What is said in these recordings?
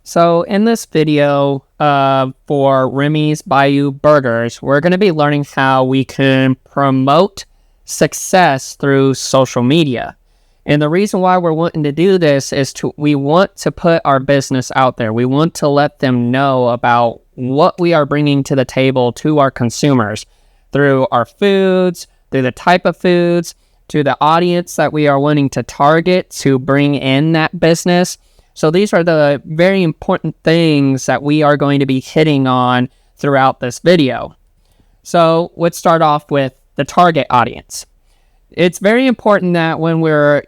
So in this video for Remy's Bayou Burgers, we're going to be learning how we can promote success through social media. And the reason why we're wanting to do this is we want to put our business out there. We want to let them know about what we are bringing to the table to our consumers through our foods, through the type of foods, to the audience that we are wanting to target to bring in that business. So these are the very important things that we are going to be hitting on throughout this video. So let's start off with the target audience. It's very important that when we're,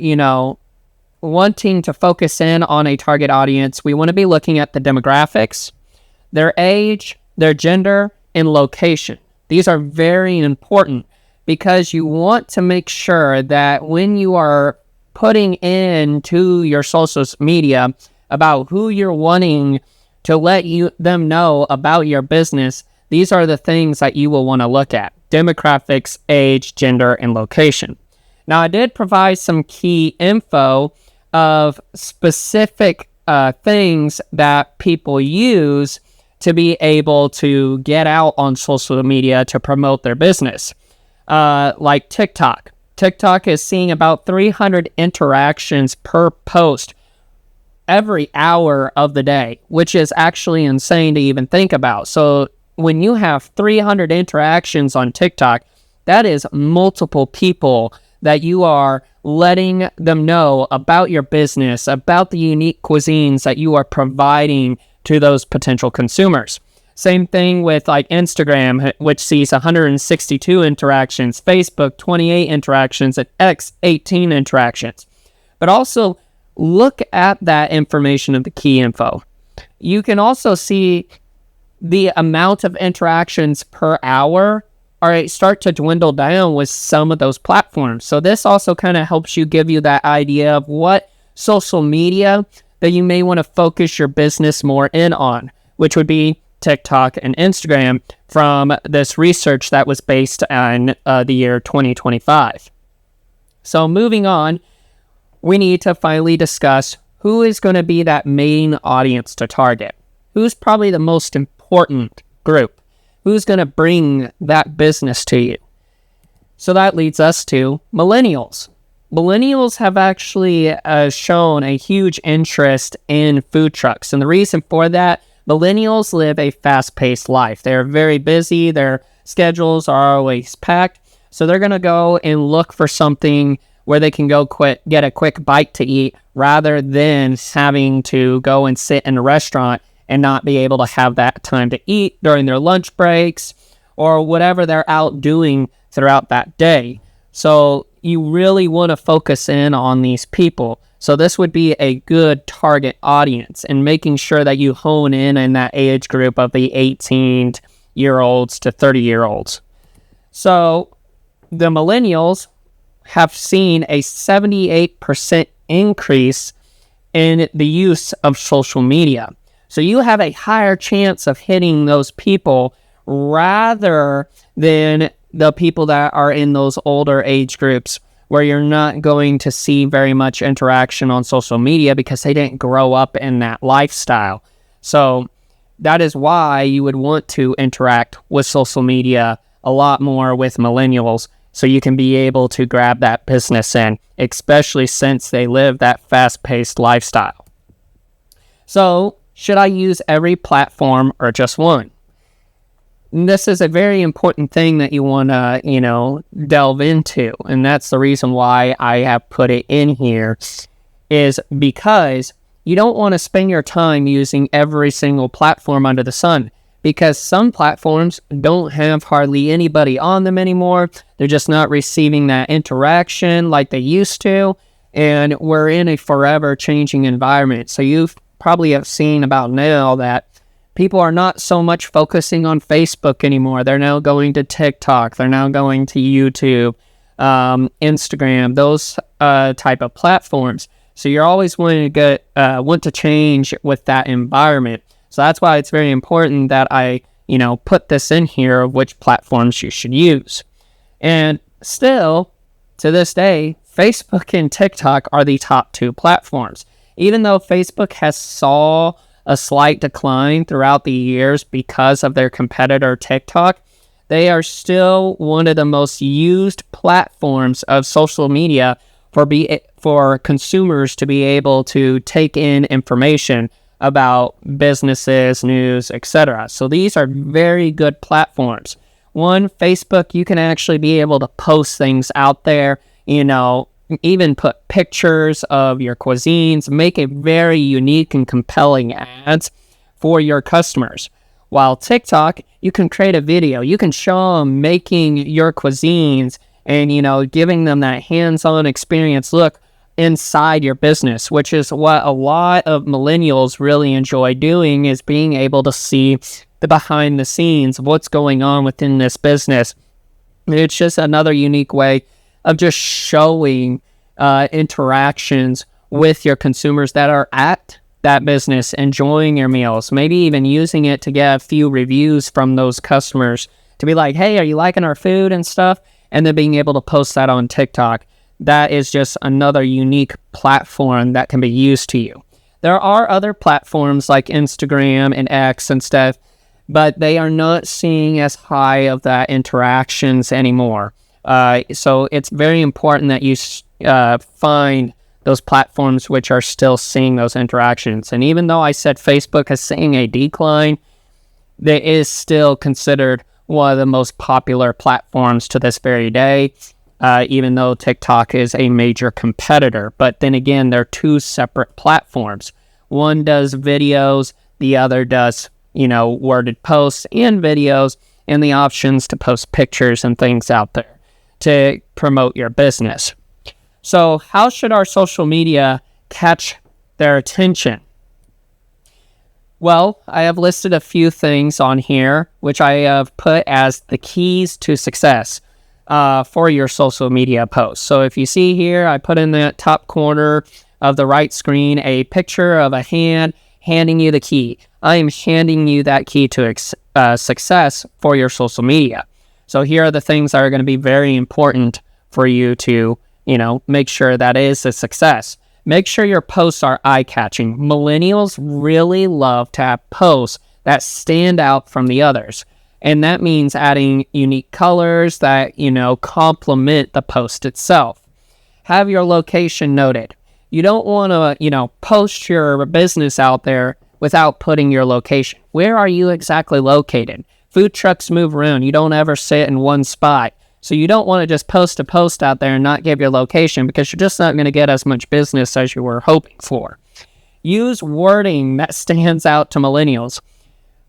wanting to focus in on a target audience, we want to be looking at the demographics, their age, their gender, and location. These are very important because you want to make sure that when you are putting into your social media about who you're wanting to let them know about your business, these are the things that you will want to look at: demographics, age, gender, and location. Now, I did provide some key info of specific things that people use to be able to get out on social media to promote their business, like TikTok. TikTok is seeing about 300 interactions per post every hour of the day, which is actually insane to even think about. So when you have 300 interactions on TikTok, that is multiple people that you are letting them know about your business, about the unique cuisines that you are providing to those potential consumers. Same thing with like Instagram, which sees 162 interactions, Facebook 28 interactions, and X 18 interactions. But also look at that information of the key info. You can also see the amount of interactions per hour start to dwindle down with some of those platforms. So this also kind of helps you give you that idea of what social media that you may want to focus your business more in on, which would be TikTok and Instagram from this research that was based on the year 2025. So moving on, we need to finally discuss who is going to be that main audience to target. Who's probably the most important group? Who's going to bring that business to you? So that leads us to millennials. Millennials have actually shown a huge interest in food trucks. And the reason for that, millennials live a fast-paced life. They're very busy. Their schedules are always packed. So they're going to go and look for something where they can go get a quick bite to eat rather than having to go and sit in a restaurant and not be able to have that time to eat during their lunch breaks or whatever they're out doing throughout that day. So you really want to focus in on these people. So this would be a good target audience, and making sure that you hone in that age group of the 18-year-olds to 30-year-olds. So the millennials have seen a 78% increase in the use of social media. So you have a higher chance of hitting those people rather than the people that are in those older age groups where you're not going to see very much interaction on social media because they didn't grow up in that lifestyle. So that is why you would want to interact with social media a lot more with millennials so you can be able to grab that business in, especially since they live that fast-paced lifestyle. So should I use every platform or just one? And this is a very important thing that you want to, delve into. And that's the reason why I have put it in here, is because you don't want to spend your time using every single platform under the sun, because some platforms don't have hardly anybody on them anymore. They're just not receiving that interaction like they used to. And we're in a forever changing environment. So you've probably have seen about now that people are not so much focusing on Facebook anymore. They're now going to TikTok. They're now going to YouTube, Instagram, those type of platforms. So you're always wanting to want to change with that environment. So that's why it's very important that I, put this in here of which platforms you should use. And still, to this day, Facebook and TikTok are the top two platforms. Even though Facebook has saw a slight decline throughout the years because of their competitor TikTok, they are still one of the most used platforms of social media for consumers to be able to take in information about businesses, news, etc. So these are very good platforms. One, Facebook, you can actually be able to post things out there, even put pictures of your cuisines, make it very unique and compelling ads for your customers. While TikTok, you can create a video, you can show them making your cuisines and, giving them that hands-on experience look inside your business, which is what a lot of millennials really enjoy doing, is being able to see the behind the scenes of what's going on within this business. It's just another unique way of just showing interactions with your consumers that are at that business, enjoying your meals, maybe even using it to get a few reviews from those customers to be like, hey, are you liking our food and stuff? And then being able to post that on TikTok. That is just another unique platform that can be used to you. There are other platforms like Instagram and X and stuff, but they are not seeing as high of that interactions anymore. So it's very important that you find those platforms which are still seeing those interactions. And even though I said Facebook is seeing a decline, it is still considered one of the most popular platforms to this very day, even though TikTok is a major competitor. But then again, they're two separate platforms. One does videos, the other does, worded posts and videos, and the options to post pictures and things out there to promote your business. So how should our social media catch their attention? Well, I have listed a few things on here, which I have put as the keys to success for your social media posts. So if you see here, I put in the top corner of the right screen a picture of a hand handing you the key. I am handing you that key to success for your social media. So here are the things that are going to be very important for you to make sure that is a success. Make sure your posts are eye-catching. Millennials really love to have posts that stand out from the others. And that means adding unique colors that, complement the post itself. Have your location noted. You don't want to, post your business out there without putting your location. Where are you exactly located? Food trucks move around. You don't ever sit in one spot. So you don't want to just post a post out there and not give your location, because you're just not going to get as much business as you were hoping for. Use wording that stands out to millennials.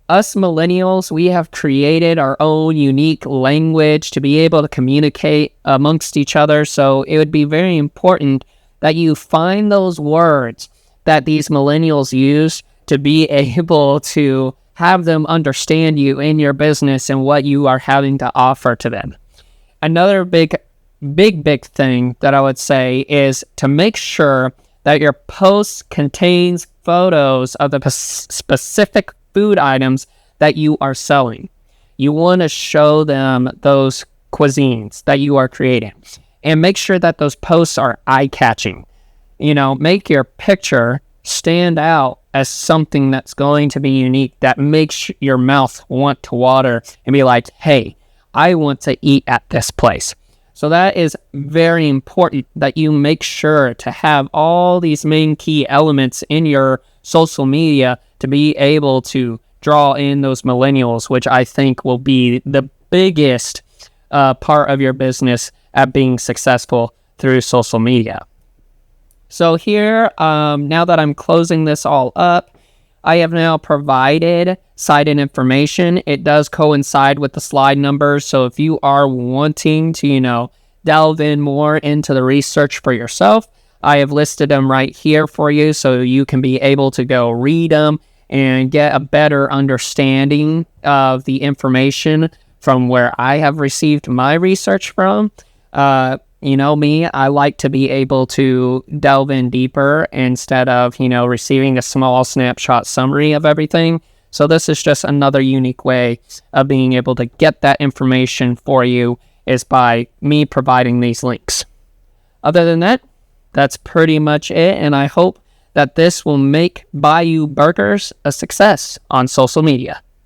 Us millennials, we have created our own unique language to be able to communicate amongst each other. So it would be very important that you find those words that these millennials use to be able to have them understand you in your business and what you are having to offer to them. Another big thing that I would say is to make sure that your post contains photos of the specific food items that you are selling. You want to show them those cuisines that you are creating, and make sure that those posts are eye-catching. Make your picture stand out as something that's going to be unique, that makes your mouth want to water and be like, hey, I want to eat at this place. So that is very important that you make sure to have all these main key elements in your social media to be able to draw in those millennials, which I think will be the biggest part of your business at being successful through social media. So here, now that I'm closing this all up, I have now provided cited information. It does coincide with the slide numbers. So if you are wanting to, delve in more into the research for yourself, I have listed them right here for you so you can be able to go read them and get a better understanding of the information from where I have received my research from. Me, I like to be able to delve in deeper instead of, receiving a small snapshot summary of everything. So this is just another unique way of being able to get that information for you, is by me providing these links. Other than that, that's pretty much it. And I hope that this will make Bayou Burgers a success on social media.